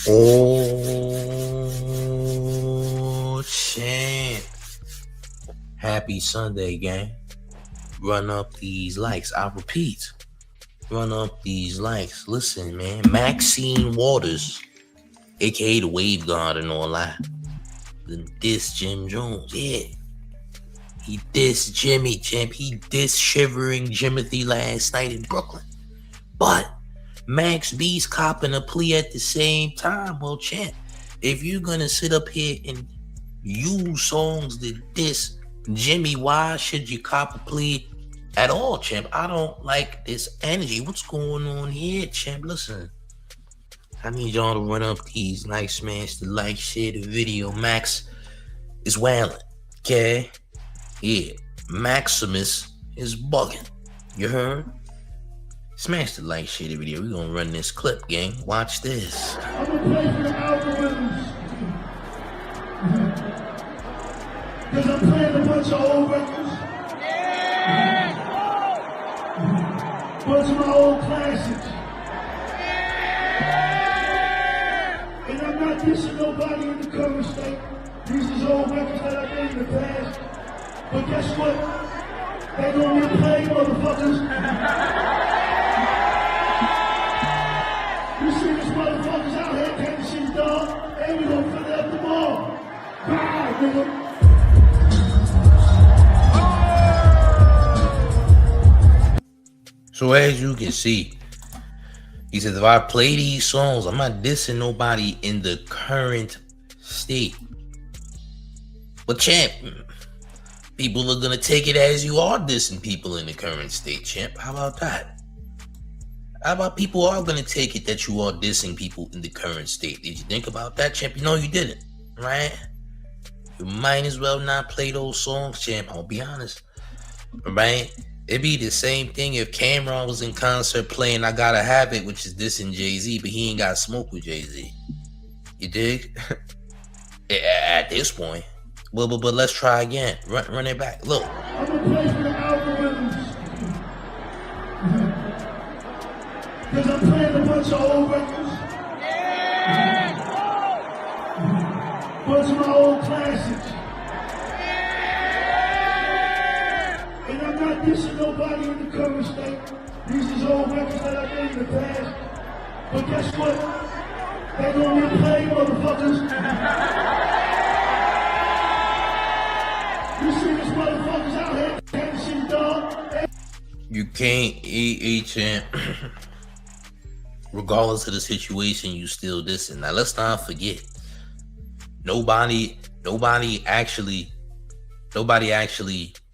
Oh, champ. Happy Sunday, gang. Run up these likes. I repeat, run up these likes. Listen, man. Maxine Waters, a.k.a. the Wave God and all that. Diss Jim Jones. Yeah. He dissed Jimmy, champ. He dissed Shivering Jimothy last night in Brooklyn. But Max B's copping a plea at the same time. Well, champ, if you're gonna sit up here and use songs that diss Jimmy, why should you cop a plea at all, champ? I don't like this energy. What's going on here, champ? Listen, I need y'all to run up these likes, man. To like, share the video. Max is wailing, okay? Yeah, Maximus is bugging. You heard? Smash the like, share the video. We're gonna run this clip, gang. Watch this. I'm gonna play for the algorithms. Because I'm playing a bunch of old records. Bunch of my old classics. And I'm not dissing nobody in the current state. These is old records that I made in the past. But guess what? They gonna get played, motherfuckers. You see these motherfuckers out here can't see the dog, and we gonna fill up the mall. Bye, nigga. So as you can see, he says, if I play these songs, I'm not dissing nobody in the current state. But champ, people are gonna take it as you are dissing people in the current state, champ. How about that? How about people are gonna take it that you are dissing people in the current state? Did you think about that, champ? You know you didn't, right? You might as well not play those songs, champ. I'll be honest, right? It'd be the same thing if Cameron was in concert playing I Gotta Have It, which is dissing Jay-Z, but he ain't got smoke with Jay-Z. You dig? At this point. But let's try again. Run it back. Look. I'm gonna play for the algorithms. Because I'm playing a bunch of old records. Bunch of my old classics. And I'm not dissing nobody in the current state. These is old records that I made in the past. But guess what? They gonna get played, motherfuckers. You see these motherfuckers out here can't see the dog. You can't eat champ. Regardless of the situation, you still dissing. Now let's not forget. Nobody actually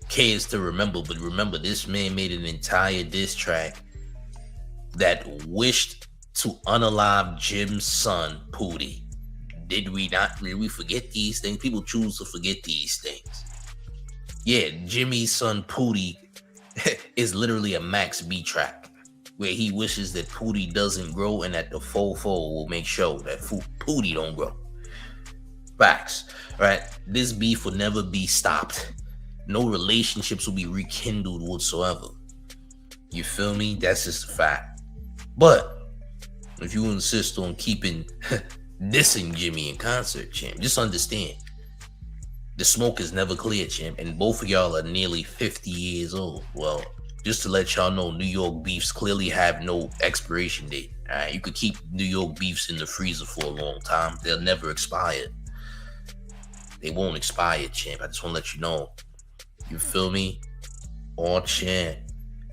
cares to remember, but remember this man made an entire diss track that wished to unalive Jim's son, Pootie. Did we forget these things? People choose to forget these things. Yeah, Jimmy's son Pootie is literally a Max B track where he wishes that Pootie doesn't grow and that the fofo will make sure that Pootie don't grow. Facts, right? This beef will never be stopped. No relationships will be rekindled whatsoever. You feel me? That's just a fact. But if you insist on keeping dissing Jimmy in concert, champ, just understand. The smoke is never clear, champ, and both of y'all are nearly 50 years old. Well, just to let y'all know, New York beefs clearly have no expiration date. All right, you could keep New York beefs in the freezer for a long time. They'll never expire. They won't expire, champ. I just want to let you know. You feel me? Oh, champ.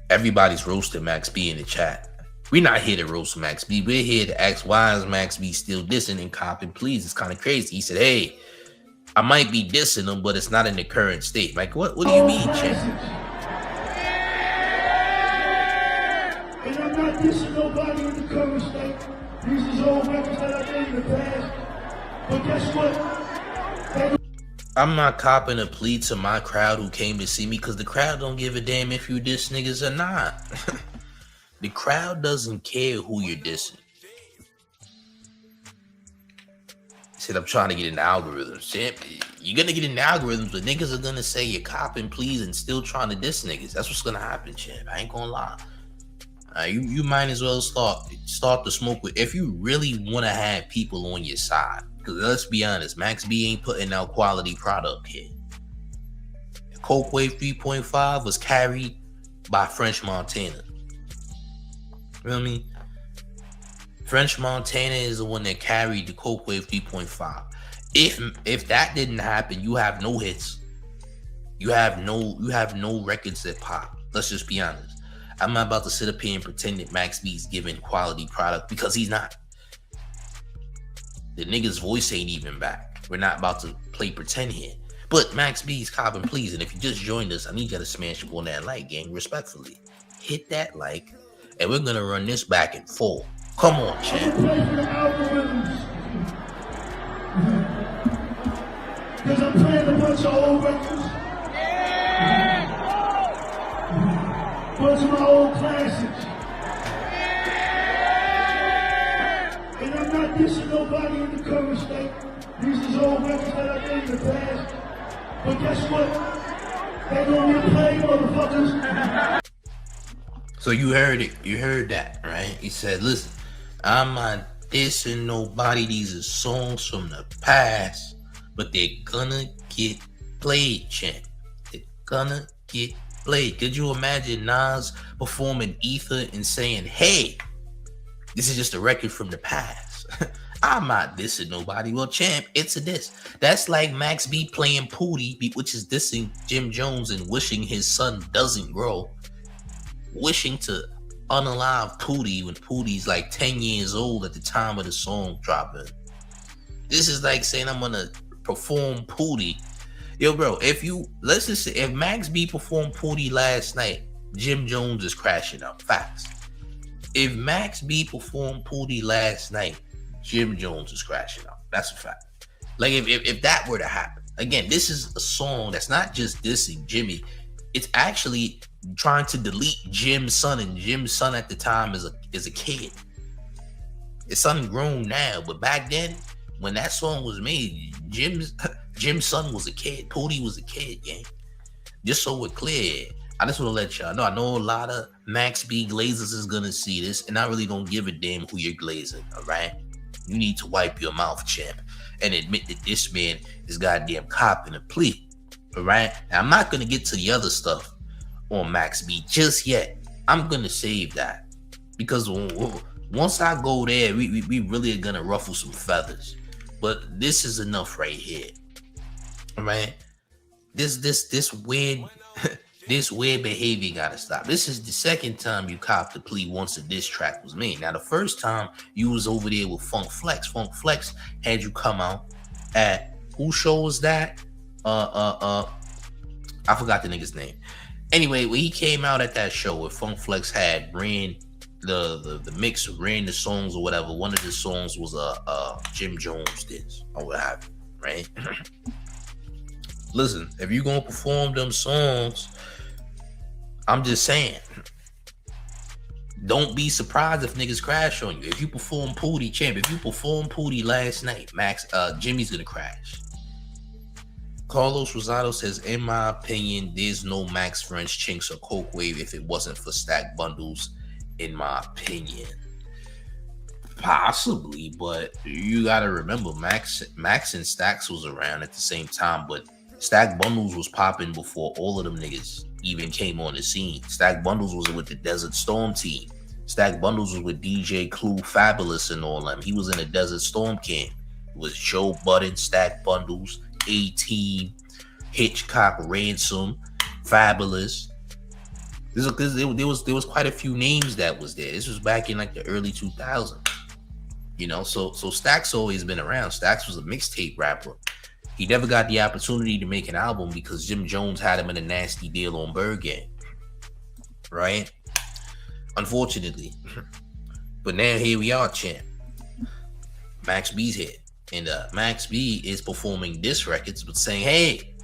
Everybody's roasting Max B in the chat. We're not here to roast Max B. We're here to ask, why is Max B still dissing and copping please? It's kind of crazy. He said, hey, I might be dissing them, but it's not in the current state. Like, what do you mean, champ? And I'm not dissing nobody in the current state. These is old records that I made in the past. But guess what? I'm not copping a plea to my crowd who came to see me because the crowd don't give a damn if you diss niggas or not. The crowd doesn't care who you're dissing. Said I'm trying to get in the algorithms. Champ, you're gonna get in the algorithms, but niggas are gonna say you're copping please and still trying to diss niggas. That's what's gonna happen, champ. I ain't gonna lie. You might as well start the smoke with if you really want to have people on your side. Because let's be honest, Max B ain't putting out quality product here. Coke Wave 3.5 was carried by French Montana. You know what I mean? French Montana is the one that carried the Coke Wave 3.5. If that didn't happen, you have no hits. You have no records that pop. Let's just be honest. I'm not about to sit up here and pretend that Max B's giving quality product because he's not. The nigga's voice ain't even back. We're not about to play pretend here. But Max B's copping please. And if you just joined us, I need you to smash up on that like, gang, respectfully. Hit that like, and we're gonna run this back and forth. Come on, champ. Because I'm playing a bunch of old records. Bunch of my old classics. And I'm not dissing nobody in the current state. These is old records that I did in the past. But guess what? They gonna get played, motherfuckers. So you heard it. You heard that, right? He said, listen, I'm not dissing nobody. These are songs from the past, but they're gonna get played, champ. They're gonna get played. Could you imagine Nas performing Ether and saying, hey, this is just a record from the past? I'm not dissing nobody. Well, champ, it's a diss. That's like Max B playing Pootie, which is dissing Jim Jones and wishing his son doesn't grow. Wishing to unalive Pootie when Pootie's like 10 years old at the time of the song dropping. This is like saying I'm gonna perform Pootie. Yo, bro, let's just say, if Max B performed Pootie last night, Jim Jones is crashing out. Facts. If Max B performed Pootie last night, Jim Jones is crashing out. That's a fact. Like, if that were to happen. Again, this is a song that's not just dissing Jimmy. It's actually trying to delete Jim's son, and Jim's son at the time is a kid. His son grown now, but back then, when that song was made, Jim's son was a kid. Pootie was a kid, gang. Just so we're clear, I just want to let y'all know. I know a lot of Max B glazers is gonna see this, and I really don't give a damn who you're glazing. All right, you need to wipe your mouth, champ, and admit that this man is goddamn copping a plea. All right, now, I'm not gonna get to the other stuff on Max B just yet. I'm gonna save that because once I go there, we really are gonna ruffle some feathers. But this is enough right here. All right, this weird this weird behavior gotta stop. This is the second time you copped the plea once a diss track was made. Now the first time you was over there with Funk Flex. Funk Flex had you come out at whose show was that? I forgot the nigga's name. Anyway, when he came out at that show where Funk Flex had ran the mix, ran the songs or whatever, one of the songs was a Jim Jones diss or what have you, right? Listen, if you gonna perform them songs, I'm just saying, don't be surprised if niggas crash on you. If you perform Pootie, champ, if you perform Pootie last night, Jimmy's gonna crash. Carlos Rosado says, in my opinion, there's no Max French Chinks or Coke Wave if it wasn't for stack bundles, in my opinion. Possibly, but you gotta remember, Max and Stacks was around at the same time, but Stack Bundles was popping before all of them niggas even came on the scene. Stack Bundles was with the Desert Storm team. Stack Bundles was with DJ Clue, Fabolous, and all them. He was in the Desert Storm camp. It was Joe Budden, Stack Bundles, A-Team, Hitchcock, Ransom, Fabolous. There was quite a few names that was there. This was back in like the early 2000s. You know, so Stack's always been around. Stack's was a mixtape rapper. He never got the opportunity to make an album because Jim Jones had him in a nasty deal on Bird Gang. Right? Unfortunately. But now here we are, champ. Max B's here. And Max B is performing diss records, but saying, hey,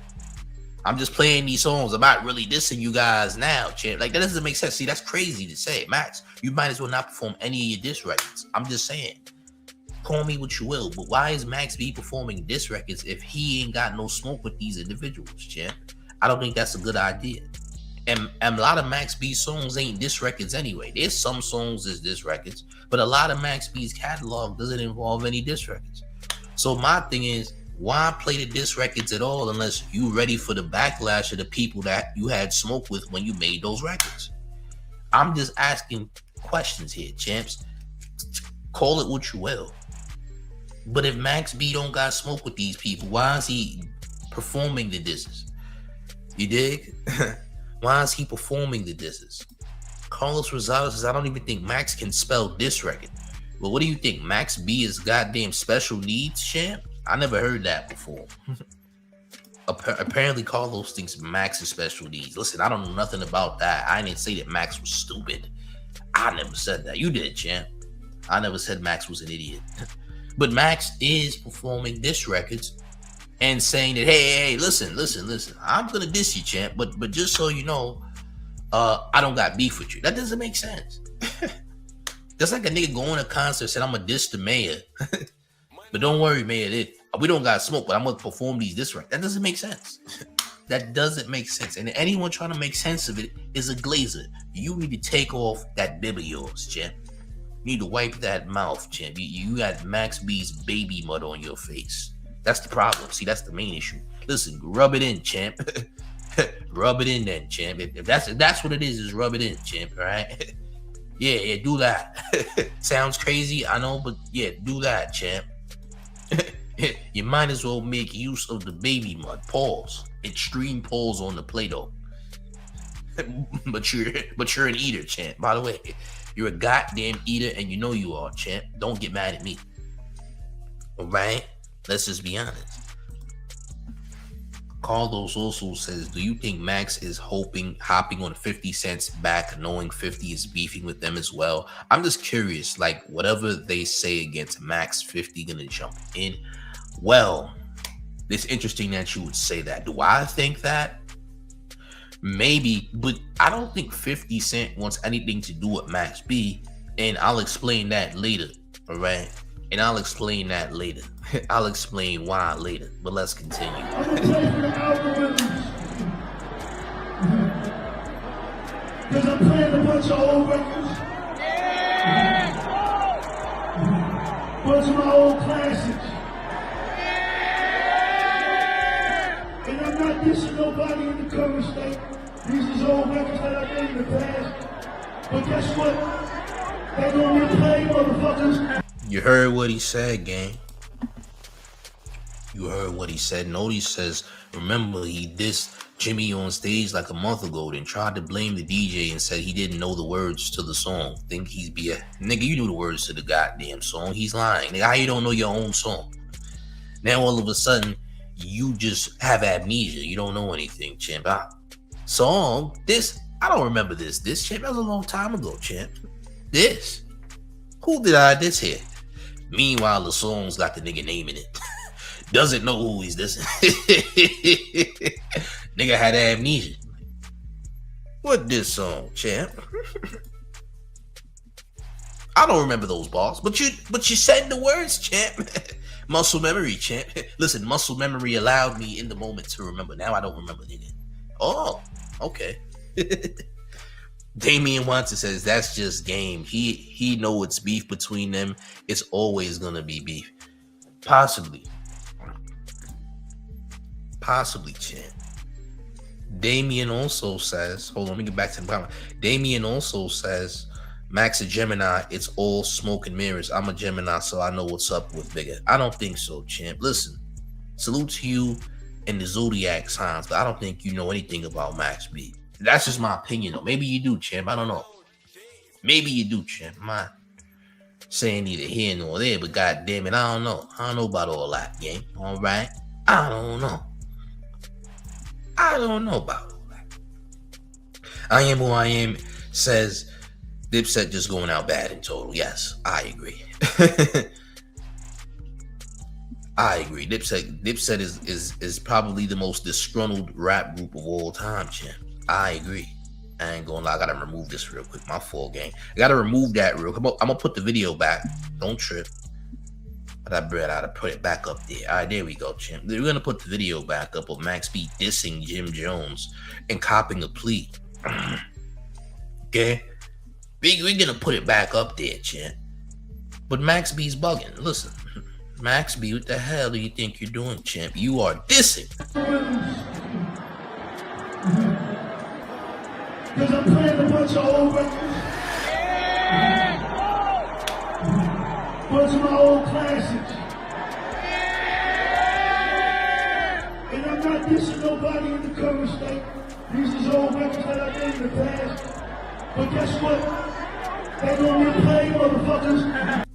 I'm just playing these songs. I'm not really dissing you guys now, champ. Like, that doesn't make sense. See, that's crazy to say. Max, you might as well not perform any of your diss records. I'm just saying. Call me what you will, but why is Max B performing diss records if he ain't got no smoke with these individuals, champ? I don't think that's a good idea. And a lot of Max B songs ain't diss records anyway. There's some songs that's diss records, but a lot of Max B's catalog doesn't involve any diss records. So my thing is, why play the diss records at all unless you ready for the backlash of the people that you had smoke with when you made those records? I'm just asking questions here, champs. Call it what you will. But if Max B don't got smoke with these people, why is he performing the disses? You dig? Why is he performing the disses? Carlos Rosado says, I don't even think Max can spell diss record. Well, what do you think? Max B is goddamn special needs, champ? I never heard that before. Apparently, Carlos thinks Max is special needs. Listen, I don't know nothing about that. I didn't say that Max was stupid. I never said that. You did, champ. I never said Max was an idiot. But Max is performing diss records and saying that, hey, listen. I'm gonna diss you, champ, but just so you know, I don't got beef with you. That doesn't make sense. That's like a nigga going to a concert saying, I'm gonna diss the mayor. But don't worry, mayor, we don't got smoke, but I'm gonna perform these diss records. That doesn't make sense. That doesn't make sense. And anyone trying to make sense of it is a glazer. You need to take off that bib of yours, champ. You need to wipe that mouth, champ. You got Max B's baby mud on your face. That's the problem. See, that's the main issue. Listen, rub it in, champ. Rub it in then, champ. If that's what it is rub it in, champ, all right? Yeah, do that. Sounds crazy, I know, but yeah, do that, champ. You might as well make use of the baby mud. Pause. Extreme pause on the Play-Doh. but you're an eater, champ. By the way, you're a goddamn eater, and you know you are, champ. Don't get mad at me. All right? Let's just be honest. Carlos also says, do you think Max is hopping on 50 Cent's back, knowing 50 is beefing with them as well? I'm just curious, like, whatever they say against Max, 50 gonna jump in? Well, it's interesting that you would say that. Do I think that? Maybe, but I don't think 50 Cent wants anything to do with Max B, and I'll explain that later, all right? And I'll explain that later. I'll explain why later, but let's continue. I'm gonna play for the algorithms. Because I'm playing a bunch of old records. Bunch of my old classics. And I'm not dissing nobody in the current state. These is old records that I made in the past. But guess what? They're gonna be played, motherfuckers. You heard what he said, gang. You heard what he said. Nody says, remember, he dissed Jimmy on stage like a month ago, then tried to blame the DJ and said he didn't know the words to the song. Think he's be a nigga, you knew the words to the goddamn song. He's lying. Nigga, how you don't know your own song? Now all of a sudden, you just have amnesia. You don't know anything, champ. Song? This? I don't remember this. This, champ, that was a long time ago, champ. This? Who did I diss here? Meanwhile, the song's got the nigga name in it. Doesn't know who he's dissing. Nigga had amnesia. What this song, champ? I don't remember those bars, but you said the words, champ. Muscle memory, champ. Listen, muscle memory allowed me in the moment to remember. Now I don't remember it. Oh, okay. Damian Watson says that's just game. He know it's beef between them. It's always gonna be beef. Possibly, champ. Damian also says, hold on, let me get back to the comment. Damian also says, Max a Gemini, it's all smoke and mirrors. I'm a Gemini, so I know what's up with Bigger. I don't think so, champ. Listen, salute to you and the Zodiac signs, but I don't think you know anything about Max B. That's just my opinion, though. Maybe you do, champ. I don't know. Maybe you do, champ. I'm not saying neither here nor there, but god damn it, I don't know. I don't know about all that, gang. All right? I don't know. I don't know about all that. I Am Who I Am says Dipset just going out bad in total. Yes, I agree. I agree. Dipset is probably the most disgruntled rap group of all time, champ. I agree. I ain't gonna lie. I gotta remove this real quick. My fault, gang. I gotta remove that real quick. I'm gonna put the video back. Don't trip. But I gotta put it back up there. All right, there we go, champ. We're gonna put the video back up of Max B dissing Jim Jones and copping a plea. Okay? We're gonna put it back up there, champ. But Max B's bugging. Listen, Max B, what the hell do you think you're doing, champ? You are dissing. Because I'm playing a bunch of old records. Bunch of my old classics. And I'm not dissing nobody in the current state. These is old records that I did in the past. But guess what? They gonna get played, motherfuckers.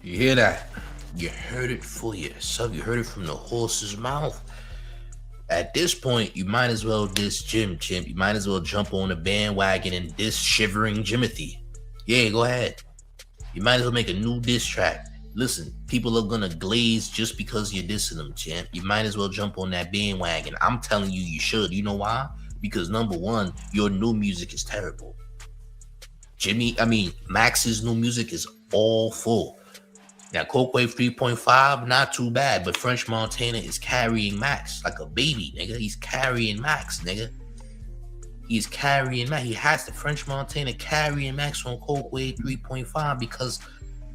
You hear that? You heard it for yourself. You heard it from the horse's mouth. At this point, you might as well diss Jim, champ. You might as well jump on the bandwagon and diss Shivering Jimothy. Yeah, go ahead. You might as well make a new diss track. Listen, people are gonna glaze just because you're dissing them, champ. You might as well jump on that bandwagon. I'm telling you, you should. You know why? Because number one, your new music is terrible. Max's new music is awful. Now, Coke Wave 3.5, not too bad, but French Montana is carrying Max like a baby, nigga. He's carrying Max, nigga. He's carrying Max. He has the French Montana carrying Max on Coke Wave 3.5 because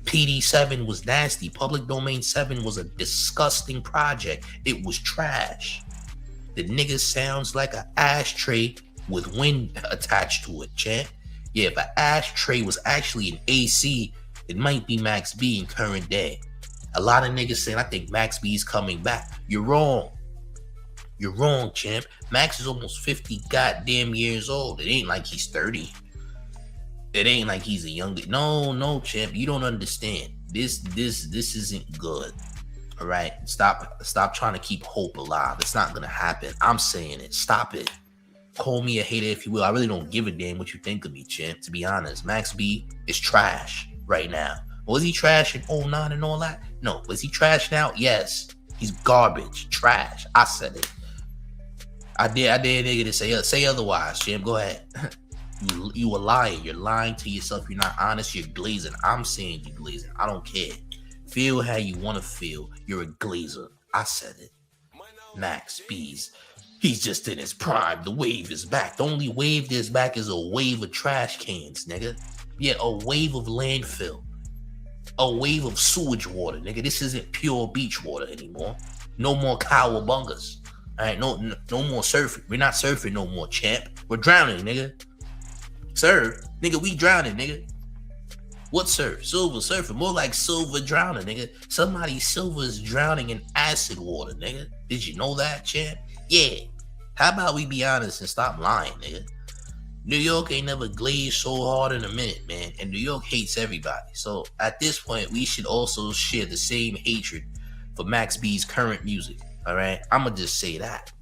PD7 was nasty. Public Domain 7 was a disgusting project. It was trash. The nigga sounds like an ashtray with wind attached to it, champ. Yeah, if an ashtray was actually an AC, it might be Max B in current day. A lot of niggas saying, I think Max B is coming back. You're wrong. You're wrong, champ. Max is almost 50 goddamn years old. It ain't like he's 30. It ain't like he's a younger. No, champ. You don't understand. This isn't good. All right? Stop trying to keep hope alive. It's not gonna happen. I'm saying it. Stop it. Call me a hater if you will. I really don't give a damn what you think of me, champ. To be honest, Max B is trash right now. Was he trash in 09 and all that? No. Was he trash now? Yes. He's garbage. Trash. I said it. I dare nigga to say otherwise, champ. Go ahead. You a liar. You're lying to yourself. You're not honest. You're glazing. I'm saying you're glazing. I don't care. Feel how you want to feel. You're a glazer. I said it. Max B's. He's just in his prime. The wave is back. The only wave that's back is a wave of trash cans, nigga. Yeah, a wave of landfill. A wave of sewage water, nigga. This isn't pure beach water anymore. No more cowabungas. All right, no more surfing. We're not surfing no more, champ. We're drowning, nigga. Surf, nigga, we drowning, nigga. What surf? Silver surfing. More like silver drowning, nigga. Somebody's silver is drowning in acid water, nigga. Did you know that, champ? Yeah. How about we be honest and stop lying, nigga? New York ain't never glazed so hard in a minute, man. And New York hates everybody. So at this point, we should also share the same hatred for Max B's current music. All right? I'ma just say that.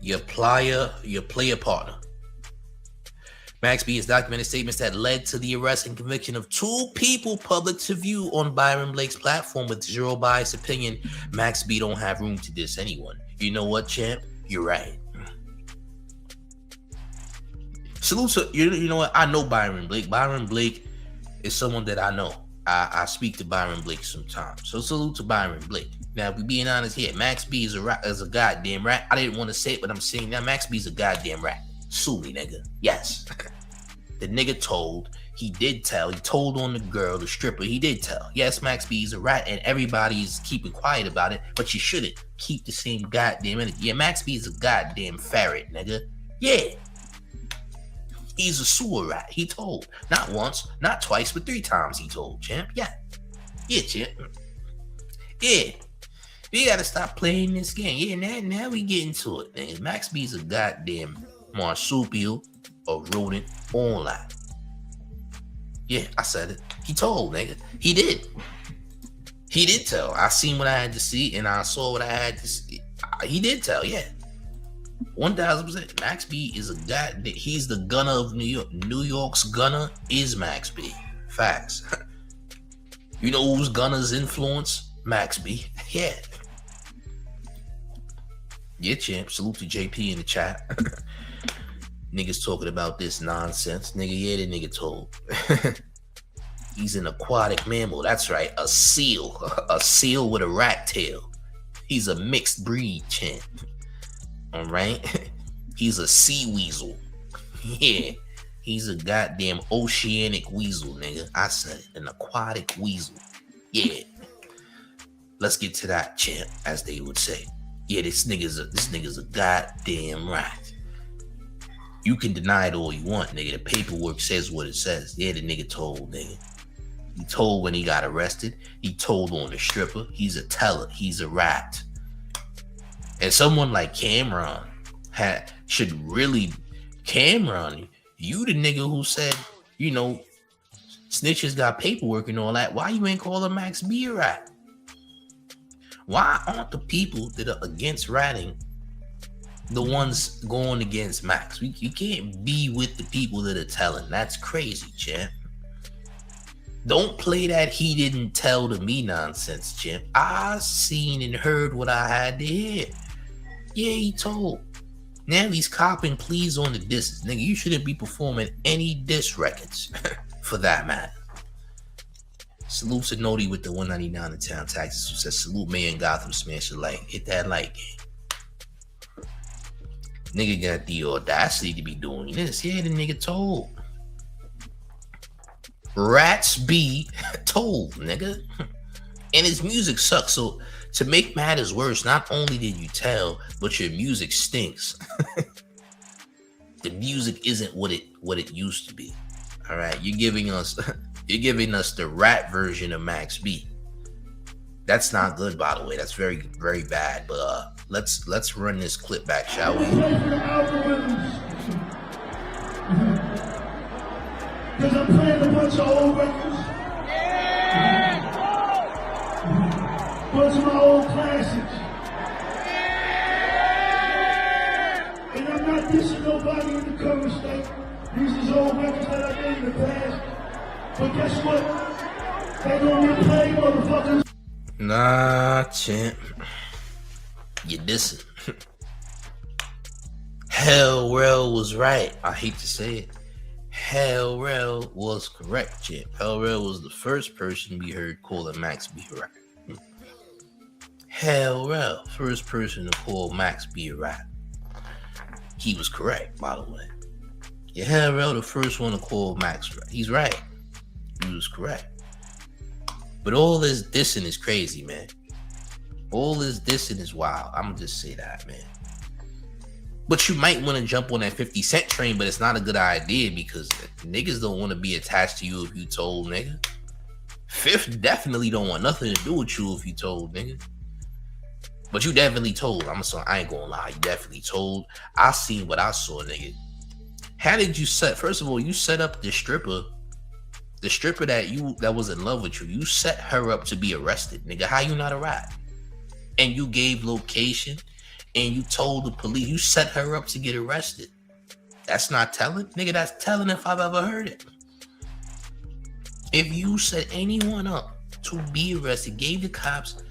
Your player partner. Max B has documented statements that led to the arrest and conviction of 2 people public to view on Byron Blake's platform with zero biased opinion. Max B don't have room to diss anyone. You know what, champ? You're right. Salute to, you know what? I know Byron Blake. Byron Blake is someone that I know. I speak to Byron Blake sometimes. So salute to Byron Blake. Now, if we being honest here, Max B is a goddamn rat. I didn't want to say it, but I'm saying now Max B is a goddamn rat. Sue me, nigga. Yes. The nigga told. He did tell. He told on the girl, the stripper. He did tell. Yes, Max B is a rat, and everybody's keeping quiet about it, but you shouldn't keep the same goddamn energy. Yeah, Max B is a goddamn ferret, nigga. Yeah. He's a sewer rat. He told. Not once, not twice, but 3 times he told, champ. Yeah. Yeah, champ. Yeah. We gotta stop playing this game. Yeah, now we get into it, nigga. Max B's a goddamn marsupial, a rodent, all that. Yeah, I said it. He told, nigga. He did. He did tell. I seen what I had to see, and I saw what I had to see. He did tell, yeah. 1000%. Max B is a guy. He's the gunner of New York. New York's gunner is Max B. Facts. You know who's gunner's influence? Max B. Yeah. Yeah, champ. Salute to JP in the chat. Niggas talking about this nonsense. Nigga, yeah, the nigga told. He's an aquatic mammal. That's right. A seal. A seal with a rat tail. He's a mixed breed, champ. All right. He's a sea weasel. Yeah. He's a goddamn oceanic weasel, nigga. I said it, an aquatic weasel. Yeah. Let's get to that, champ, as they would say. Yeah, this nigga's a goddamn rat. You can deny it all you want, nigga. The paperwork says what it says. Yeah, the nigga told, nigga. He told when he got arrested. He told on the stripper. He's a teller. He's a rat. And someone like Cameron should really... Cameron, you the nigga who said, you know, snitches got paperwork and all that. Why you ain't calling Max B a rat? Why aren't the people that are against ratting the ones going against Max? You can't be with the people that are telling. That's crazy, champ. Don't play that he didn't tell to me nonsense, champ. I seen and heard what I had to hear. Yeah, he told. Now he's copping pleas on the disses. Nigga, you shouldn't be performing any diss records for that matter. Salute to Noti with the 199 in town taxes who says salute Mayor and Gotham smash the like. Hit that like game. Nigga got the audacity to be doing this. Yeah, the nigga told. Rats be told, nigga. And his music sucks. So to make matters worse, not only did you tell, but your music stinks. The music isn't what it used to be. All right, you're giving us the rat version of Max B. That's not good, by the way. That's very, very bad. But let's run this clip back, shall we? Because I'm playing a bunch of old records. Bunch of my old classics. And I'm not dissing nobody in the current state. These is old records that I did in the past. But guess what? They gonna replay, motherfuckers. Nah, champ. You dissing. Hell Rel was right. I hate to say it. Hell Rel was correct, champ. Hell Rel was the first person we heard calling Max B a rat. Hell Rel, first person to call Max B a rat. He was correct, by the way. Yeah, Hell Rel, the first one to call Max rat. He's right. He was correct. But all this dissing is crazy, man. All this dissing is wild. I'm gonna just say that, man. But you might want to jump on that 50 Cent train, but it's not a good idea because niggas don't want to be attached to you if you told, nigga. Fifth definitely don't want nothing to do with you if you told, nigga. But you definitely told. I ain't gonna lie. You definitely told. I seen what I saw, nigga. How did you set? First of all, you set up the stripper that was in love with you. You set her up to be arrested, nigga. How you not a rat? And you gave location. And you told the police, you set her up to get arrested. That's not telling. Nigga, that's telling if I've ever heard it. If you set anyone up to be arrested, gave the cops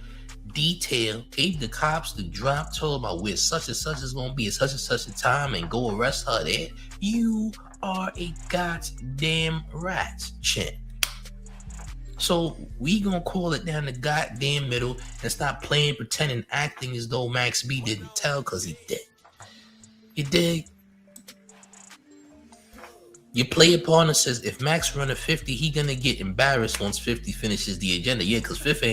detail, gave the cops the drop, told them about where such and such is going to be at such and such a time and go arrest her there, you are a goddamn rat, champ. So we gonna call it down the goddamn middle and stop playing, pretending, acting as though Max B didn't tell, cause he did. You dig? Your player partner says if Max run a 50, he gonna get embarrassed once 50 finishes the agenda. Yeah, cause Fifth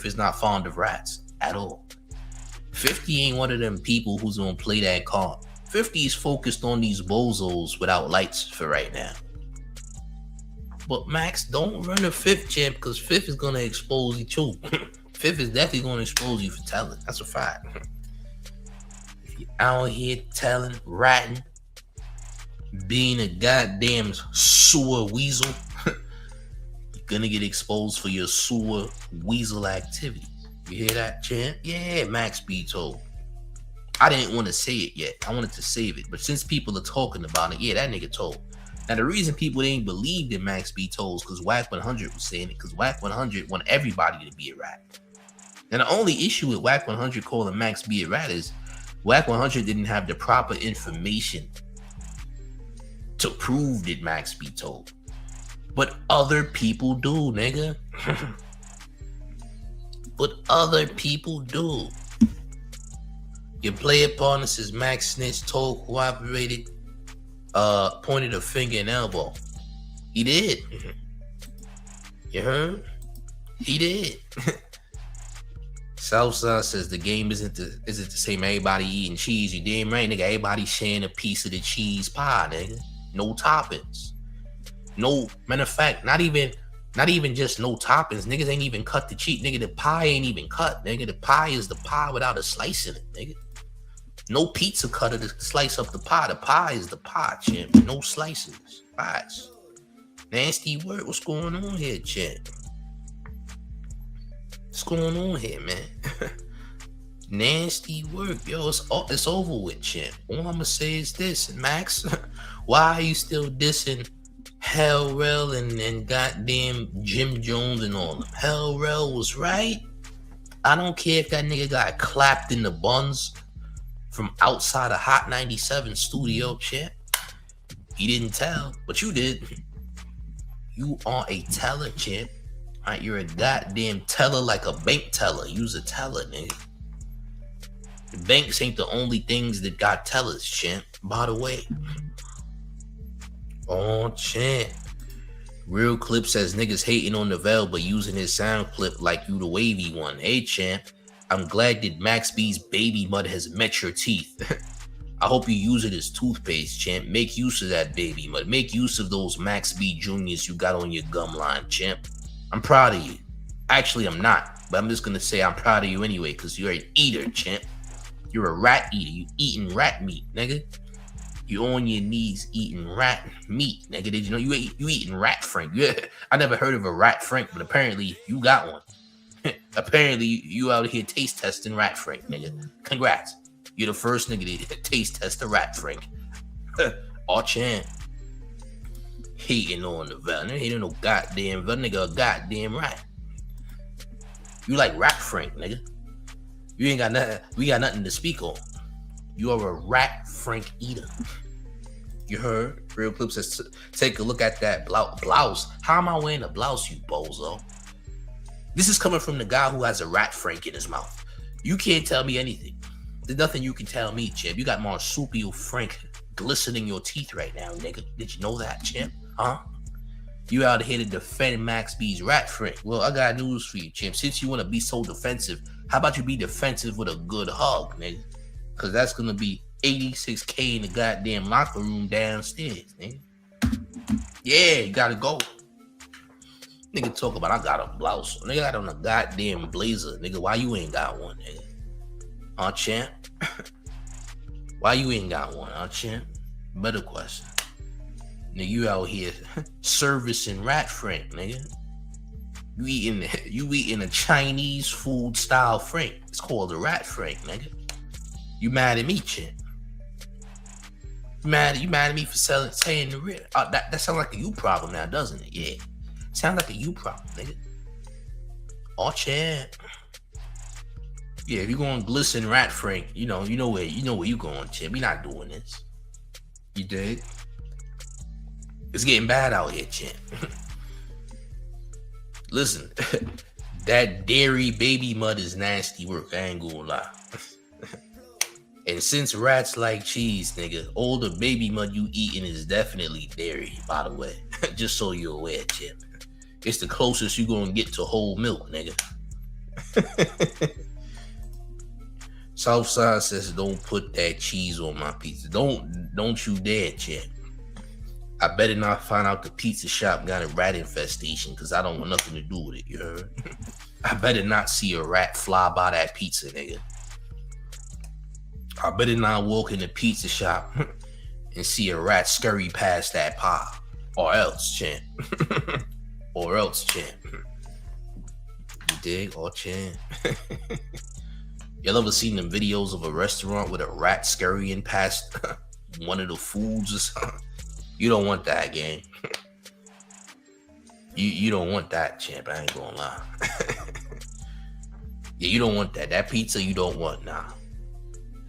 is not fond of rats at all. 50 ain't one of them people who's gonna play that card. 50 is focused on these bozos without lights for right now. But Max, don't run a Fifth, champ, because Fifth is gonna expose you too. Fifth is definitely gonna expose you for telling. That's a fact. If you're out here telling, ratting, being a goddamn sewer weasel, you're gonna get exposed for your sewer weasel activities. You hear that, champ? Yeah, Max B told. I didn't want to say it yet. I wanted to save it. But since people are talking about it, yeah, that nigga told. Now, the reason people didn't believe that Max B told is because Whack 100 was saying it, because Whack 100 want everybody to be a rat. And the only issue with Whack 100 calling Max B a rat is Whack 100 didn't have the proper information to prove that Max B told. But other people do, nigga. But other people do. Your player partner says Max snitched, told, cooperated, pointed a finger and elbow. He did. You heard? He did. Southside says the game isn't the same. Everybody eating cheese. You damn right, nigga. Everybody sharing a piece of the cheese pie, nigga. No toppings. No, matter of fact, not even just no toppings. Niggas ain't even cut the cheese. Nigga, the pie ain't even cut. Nigga, the pie is the pie without a slice in it, nigga. No pizza cutter to slice up the pie. The pie is the pie, champ. No slices. Pies. Nasty word. What's going on here, champ? What's going on here, man? Nasty work, yo. It's over with, champ. All I'ma say is this, Max. Why are you still dissing Hell Rel and goddamn Jim Jones and all them? Hell Rel was right. I don't care if that nigga got clapped in the buns from outside a Hot 97 studio, champ. He didn't tell, but you did. You are a teller, champ. All right, you're a goddamn teller like a bank teller. You's a teller, nigga. The banks ain't the only things that got tellers, champ. By the way. Oh, champ. Real Clip says niggas hating on the Vel but using his sound clip like you the wavy one. Hey, champ. I'm glad that Max B's baby mud has met your teeth. I hope you use it as toothpaste, champ. Make use of that baby mud. Make use of those Max B Juniors you got on your gum line, champ. I'm proud of you. Actually, I'm not. But I'm just going to say I'm proud of you anyway because you're an eater, champ. You're a rat eater. You eating rat meat, nigga. You on your knees eating rat meat, nigga. Did you know you eating rat frank? Yeah. I never heard of a rat frank, but apparently you got one. Apparently you out here taste testing rat frank, nigga. Congrats. You're the first nigga to taste test a rat frank. Oh, champ. Hating on the Vel. Ain't no goddamn Vel, nigga. A goddamn rat. You like rat frank, nigga. You ain't got nothing. We got nothing to speak on. You are a rat frank eater. You heard? Real Clip says, take a look at that blouse. How am I wearing a blouse, you bozo? This is coming from the guy who has a rat frank in his mouth. You can't tell me anything. There's nothing you can tell me, champ. You got marsupial frank glistening your teeth right now, nigga. Did you know that, champ? Huh? You out here to defend Max B's rat frank. Well, I got news for you, champ. Since you want to be so defensive, how about you be defensive with a good hug, nigga? Because that's going to be $86K in the goddamn locker room downstairs, nigga. Yeah, you got to go. Nigga talk about I got a blouse. Nigga got on a goddamn blazer. Nigga, why you ain't got one, nigga? Huh, champ? Why you ain't got one, huh, champ? Better question. Nigga, you out here servicing rat frank, nigga. You eating a Chinese food style frank. It's called a rat frank, nigga. You mad at me, champ? You mad at me for saying the real? That sounds like a you problem now, doesn't it? Yeah. Sounds like a you problem, nigga. Oh, champ. Yeah, if you're going glisten rat frank, you know where you going, champ. We not doing this. You dig? It's getting bad out here, champ. Listen, that dairy baby mud is nasty work. I ain't gonna lie. And since rats like cheese, nigga, all the baby mud you eating is definitely dairy, by the way. Just so you're aware, champ. It's the closest you gonna get to whole milk, nigga. Southside says, don't put that cheese on my pizza. Don't you dare, champ. I better not find out the pizza shop got a rat infestation because I don't want nothing to do with it, you heard? I better not see a rat fly by that pizza, nigga. I better not walk in the pizza shop and see a rat scurry past that pie. Or else, champ. Or else, champ. You dig? Or champ. Y'all ever seen them videos of a restaurant with a rat scurrying past one of the foods or something? You don't want that, gang. You don't want that, champ. I ain't gonna lie. Yeah, you don't want that. That pizza you don't want, nah.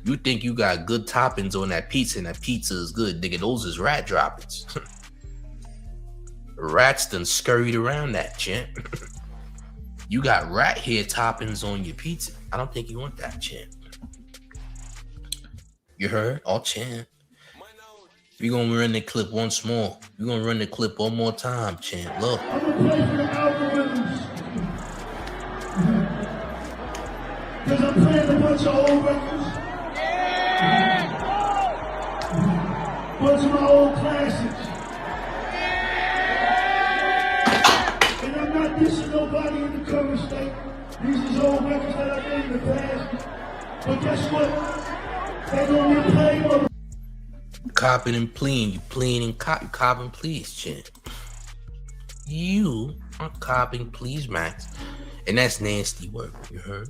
You think you got good toppings on that pizza and that pizza is good, nigga. Those is rat droppings. Rats done scurried around that, champ. You got rat hair toppings on your pizza. I don't think you want that, champ. You heard? All champ. We gonna run the clip once more. We gonna run the clip one more time, champ. Look. I'm gonna play for the algorithms. Because I'm playing a bunch of old records. Bunch of my old classics. And I'm not dissing nobody in the current state. These is old records that I made in the past. But guess what? They gonna get played, mother. Copping and pleading. You pleading and copping please, champ. You are copping please, Max. And that's nasty work, you heard?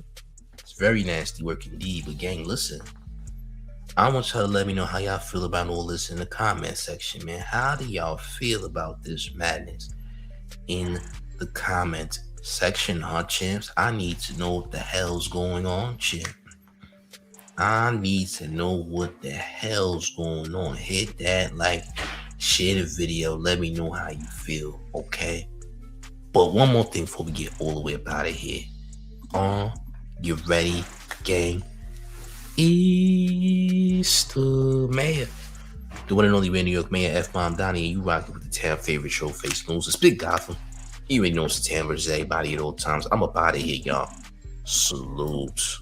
It's very nasty work indeed. But gang, listen. I want y'all to let me know how y'all feel about all this in the comment section, man. How do y'all feel about this madness in the comment section, huh, champs? I need to know what the hell's going on, champ. I need to know what the hell's going on. Hit that like, share the video. Let me know how you feel, okay? But one more thing before we get all the way up out of here. You ready, gang? It's the mayor. The one and only New York Mayor F-Bomb Donnie, and you rocking with the town favorite Showface news. It's Big Gotham. You already know it's the town versus everybody at all times. I'm up out of here, y'all. Salute.